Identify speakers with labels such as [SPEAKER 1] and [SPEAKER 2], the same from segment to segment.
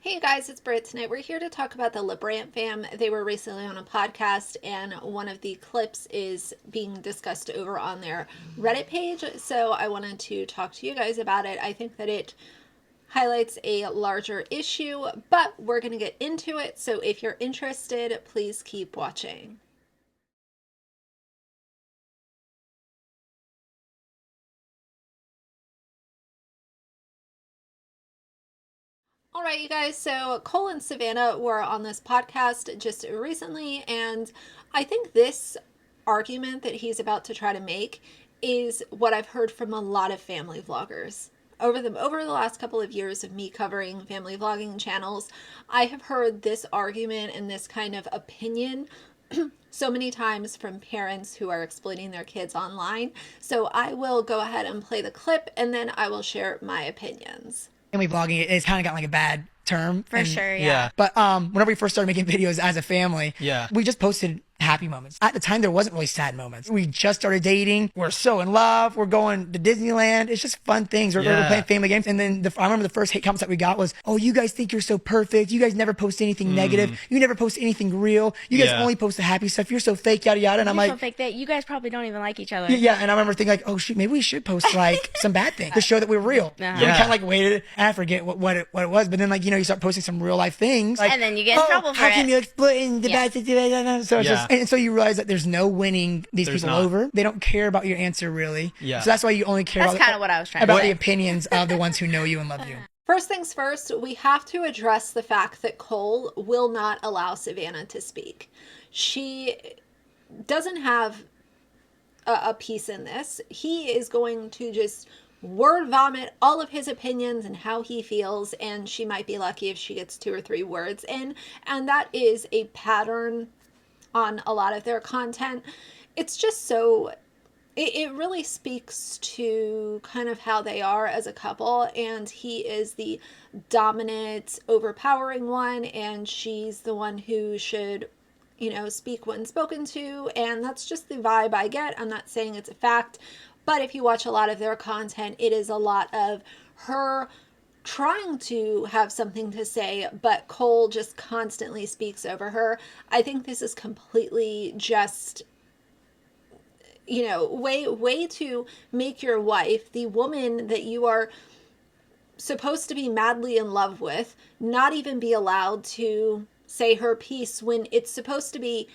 [SPEAKER 1] Hey guys, it's Britt. Tonight we're here to talk about the Labrant fam. They were recently on a podcast and one of the clips is being discussed over on their Reddit page. So I wanted to talk to you guys about it. I think that it highlights a larger issue, but we're going to get into it. So if you're interested, please keep watching. All right, you guys. So Cole and Savannah were on this podcast just recently, and I think this argument that he's about to try to make is what I've heard from a lot of family vloggers. Over the last couple of years of me covering family vlogging channels, I have heard this argument and this kind of opinion so many times from parents who are exploiting their kids online. So I will go ahead and play the clip and then I will share my opinions.
[SPEAKER 2] Family vlogging, it's kind of got like a bad term.
[SPEAKER 3] For sure, yeah.
[SPEAKER 2] But whenever we first started making videos as a family, we just posted happy moments. At the time, there wasn't really sad moments. We just started dating. We're so in love. We're going to Disneyland. It's just fun things. We're playing family games. And then I remember the first hate comments that we got was, oh, you guys think you're so perfect. You guys never post anything negative. You never post anything real. You guys only post the happy stuff. You're so fake, yada, yada. And I'm like,
[SPEAKER 3] so fake that you guys probably don't even like each other.
[SPEAKER 2] Yeah. And I remember thinking like, oh, shoot, maybe we should post like some bad things to show that we're real. So we kind of like waited, and I forget what it was. But then like, you start posting some real life things. Like,
[SPEAKER 3] and then you get in trouble for it.
[SPEAKER 2] How can you exploit the bad situation? So it's just, and so you realize that there's no winning these people over. They don't care about your answer really. So that's why you only care
[SPEAKER 3] about kind of what I was trying
[SPEAKER 2] about
[SPEAKER 3] to say.
[SPEAKER 2] the opinions of the ones who know you and love you.
[SPEAKER 1] First things first, we have to address the fact that Cole will not allow Savannah to speak. She doesn't have a piece in this. He is going to just word vomit all of his opinions and how he feels, and she might be lucky if she gets 2 or 3 words in, and that is a pattern on a lot of their content. It's just so it really speaks to kind of how they are as a couple, and he is the dominant, overpowering one, and she's the one who should speak when spoken to, and that's just the vibe I get. I'm not saying it's a fact, but if you watch a lot of their content, it is a lot of her trying to have something to say, but Cole just constantly speaks over her. I think this is completely just, way to make your wife, the woman that you are supposed to be madly in love with, not even be allowed to say her piece when it's supposed to be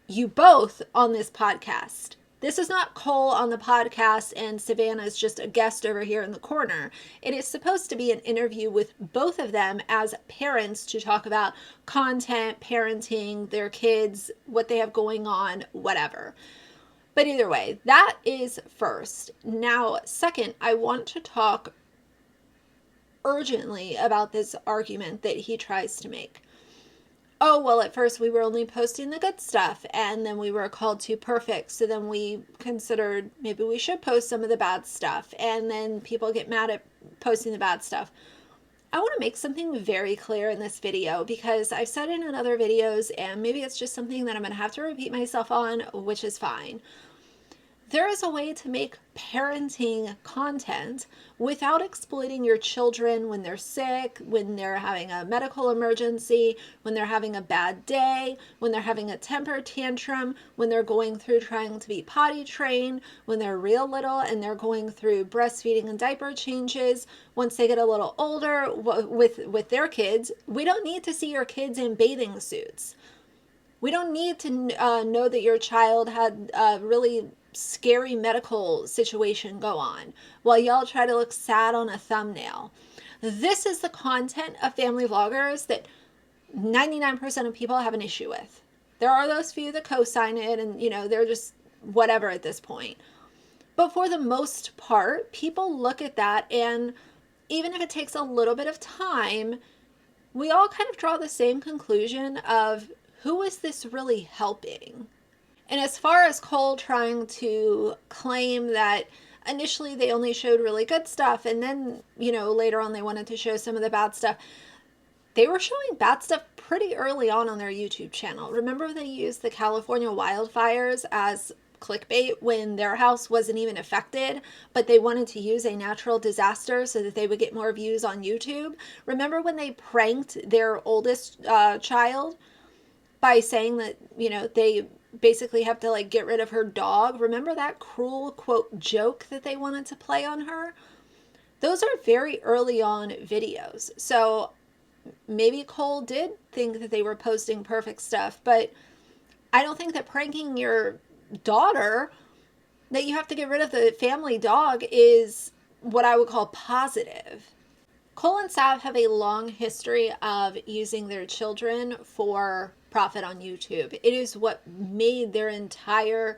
[SPEAKER 1] you both on this podcast. This is not Cole on the podcast and Savannah is just a guest over here in the corner. It is supposed to be an interview with both of them as parents to talk about content, parenting, their kids, what they have going on, whatever. But either way, that is first. Now, second, I want to talk urgently about this argument that he tries to make. Oh, well, at first we were only posting the good stuff, and then we were called too perfect, so then we considered maybe we should post some of the bad stuff, and then people get mad at posting the bad stuff. I want to make something very clear in this video, because I've said it in other videos, and maybe it's just something that I'm going to have to repeat myself on, which is fine. There is a way to make parenting content without exploiting your children when they're sick, when they're having a medical emergency, when they're having a bad day, when they're having a temper tantrum, when they're going through trying to be potty trained, when they're real little and they're going through breastfeeding and diaper changes. Once they get a little older with their kids, we don't need to see your kids in bathing suits. We don't need to know that your child had really scary medical situation go on while y'all try to look sad on a thumbnail. This is the content of family vloggers that 99% of people have an issue with. There are those few that co-sign it and they're just whatever at this point. But for the most part, people look at that, and even if it takes a little bit of time, we all kind of draw the same conclusion of who is this really helping? And as far as Cole trying to claim that initially they only showed really good stuff and then, later on they wanted to show some of the bad stuff, they were showing bad stuff pretty early on their YouTube channel. Remember they used the California wildfires as clickbait when their house wasn't even affected, but they wanted to use a natural disaster so that they would get more views on YouTube. Remember when they pranked their oldest child by saying that, they basically have to like get rid of her dog? Remember that cruel quote joke that they wanted to play on her? Those are very early on videos. So maybe Cole did think that they were posting perfect stuff, but I don't think that pranking your daughter that you have to get rid of the family dog is what I would call positive. Cole and Sav have a long history of using their children for profit on YouTube. It is what made their entire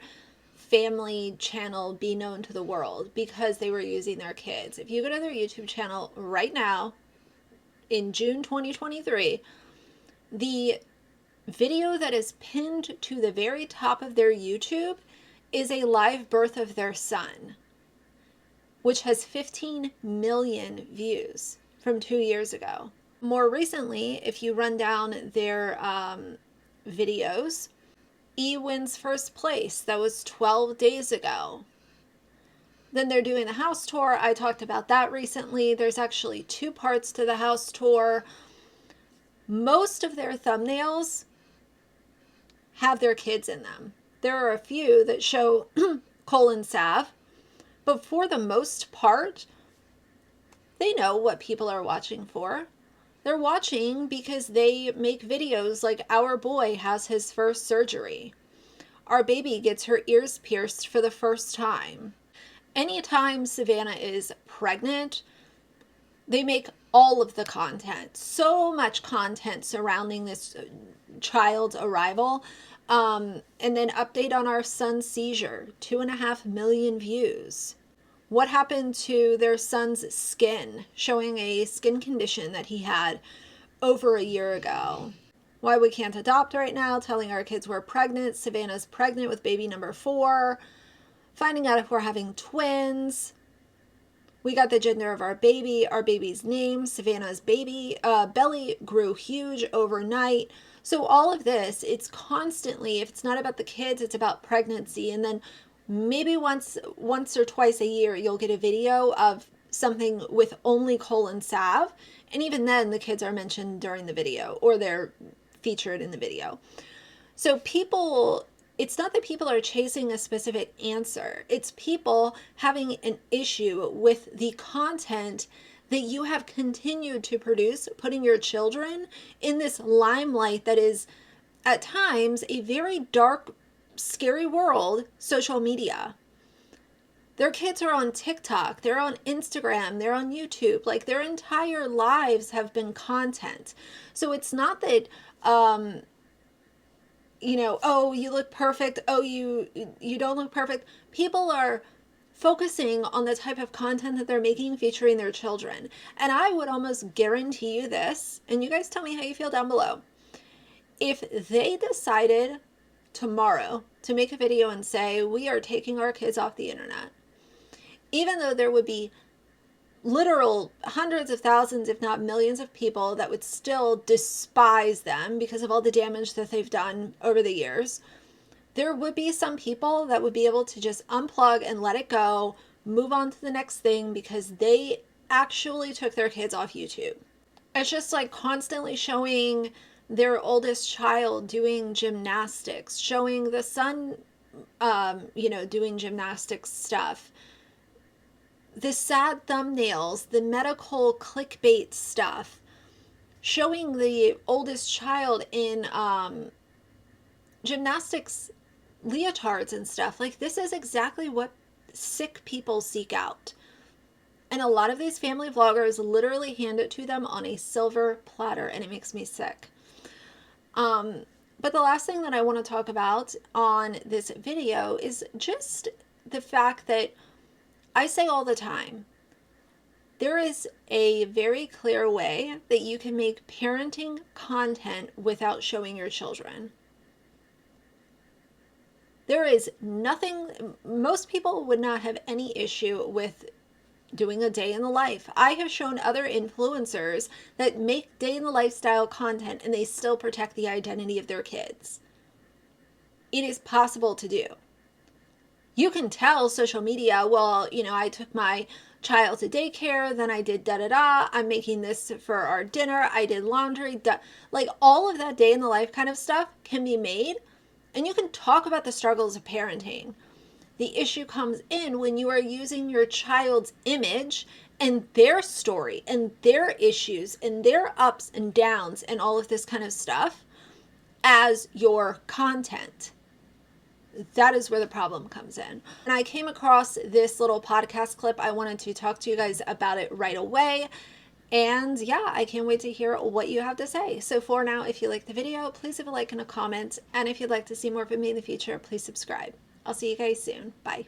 [SPEAKER 1] family channel be known to the world, because they were using their kids. If you go to their YouTube channel right now, in June 2023, the video that is pinned to the very top of their YouTube is a live birth of their son, which has 15 million views from 2 years ago. More recently, if you run down their videos, E wins first place. That was 12 days ago. Then they're doing the house tour. I talked about that recently. There's actually 2 parts to the house tour. Most of their thumbnails have their kids in them. There are a few that show Cole and Sav, but for the most part, they know what people are watching for. They're watching because they make videos like our boy has his first surgery. Our baby gets her ears pierced for the first time. Anytime Savannah is pregnant, they make all of the content. So much content surrounding this child's arrival. And then update on our son's seizure, 2.5 million views. What happened to their son's skin, showing a skin condition that he had over a year ago. Why we can't adopt right now, telling our kids we're pregnant. Savannah's pregnant with baby number 4. Finding out if we're having twins. We got the gender of our baby's name. Savannah's baby belly grew huge overnight. So all of this, it's constantly, if it's not about the kids, it's about pregnancy. And then maybe once or twice a year, you'll get a video of something with only Cole and Sav. And even then, the kids are mentioned during the video, or they're featured in the video. So people, it's not that people are chasing a specific answer. It's people having an issue with the content that you have continued to produce, putting your children in this limelight that is at times a very dark, scary world, social media. Their kids are on TikTok, they're on Instagram, they're on YouTube. Like, their entire lives have been content. So it's not that, oh, you look perfect. Oh, you don't look perfect. People are focusing on the type of content that they're making featuring their children. And I would almost guarantee you this, and you guys tell me how you feel down below. If they decided tomorrow to make a video and say, we are taking our kids off the internet, even though there would be literal hundreds of thousands, if not millions of people that would still despise them because of all the damage that they've done over the years, there would be some people that would be able to just unplug and let it go, move on to the next thing, because they actually took their kids off YouTube. It's just like constantly showing their oldest child doing gymnastics, showing the son, doing gymnastics stuff. The sad thumbnails, the medical clickbait stuff, showing the oldest child in gymnastics leotards and stuff. Like, this is exactly what sick people seek out. And a lot of these family vloggers literally hand it to them on a silver platter, and it makes me sick. But the last thing that I want to talk about on this video is just the fact that I say all the time, there is a very clear way that you can make parenting content without showing your children. There is nothing, most people would not have any issue with doing a day in the life. I have shown other influencers that make day in the lifestyle content and they still protect the identity of their kids. It is possible to do. You can tell social media, well, you know, I took my child to daycare, then I did da da da, I'm making this for our dinner, I did laundry, like all of that day in the life kind of stuff can be made, and you can talk about the struggles of parenting. The issue comes in when you are using your child's image and their story and their issues and their ups and downs and all of this kind of stuff as your content. That is where the problem comes in. And I came across this little podcast clip. I wanted to talk to you guys about it right away. And yeah, I can't wait to hear what you have to say. So for now, if you like the video, please leave a like and a comment. And if you'd like to see more from me in the future, please subscribe. I'll see you guys soon. Bye.